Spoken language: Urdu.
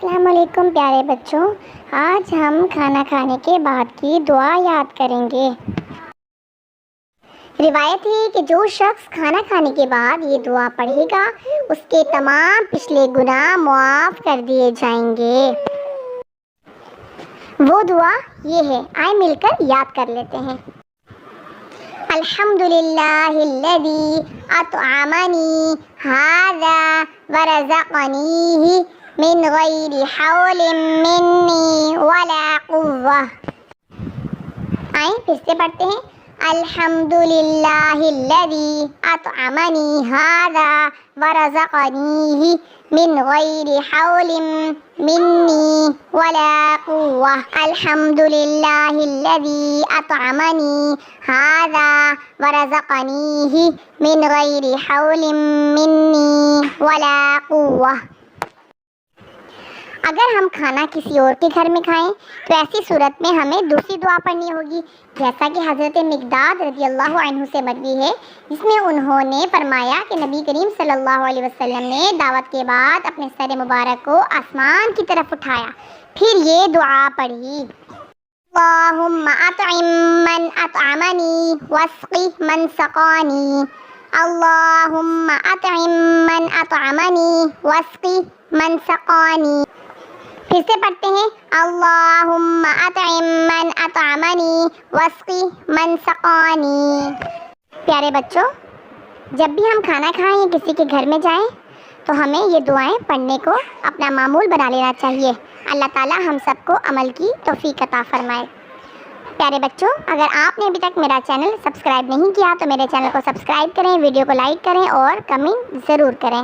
السلام علیکم پیارے بچوں، آج ہم کھانا کھانے کے بعد کی دعا یاد کریں گے۔ روایت ہے کہ جو شخص کھانا کھانے کے بعد یہ دعا پڑھے گا اس کے تمام پچھلے گناہ معاف کر دیے جائیں گے۔ وہ دعا یہ ہے، آئے مل کر یاد کر لیتے ہیں۔ الحمدللہ الذی اطعمنی ھذا ورزقنیہ من غیر حول منی ولا قوة۔ آئیں پھر سے پڑھتے ہیں۔ الحمدللہ الذی اطعمنی ھذا ورزقنیہ من غیر حول منی ولا قوة۔ الحمدللہ الذی اطعمنی ھذا ورزقنیہ من غیر حول منی ولا قوة۔ اگر ہم کھانا کسی اور کے گھر میں کھائیں تو ایسی صورت میں ہمیں دوسری دعا پڑھنی ہوگی، جیسا کہ حضرت مقداد رضی اللہ عنہ سے مروی ہے، جس میں انہوں نے فرمایا کہ نبی کریم صلی اللہ علیہ وسلم نے دعوت کے بعد اپنے سر مبارک کو آسمان کی طرف اٹھایا، پھر یہ دعا پڑھی۔ اللہم اطعم من اطعمنی واسقی من سقانی۔ اللہم اطعم من اطعمنی واسقی من سقانی۔ پھر سے پڑھتے ہیں۔ اللہم اطعم من اطعمنی واسقی من سقانی۔ پیارے بچوں، جب بھی ہم کھانا کھائیں یا کسی کے گھر میں جائیں تو ہمیں یہ دعائیں پڑھنے کو اپنا معمول بنا لینا چاہیے۔ اللہ تعالی ہم سب کو عمل کی توفیق عطا فرمائے۔ پیارے بچوں، اگر آپ نے ابھی تک میرا چینل سبسکرائب نہیں کیا تو میرے چینل کو سبسکرائب کریں، ویڈیو کو لائک کریں اور کمنٹ ضرور کریں۔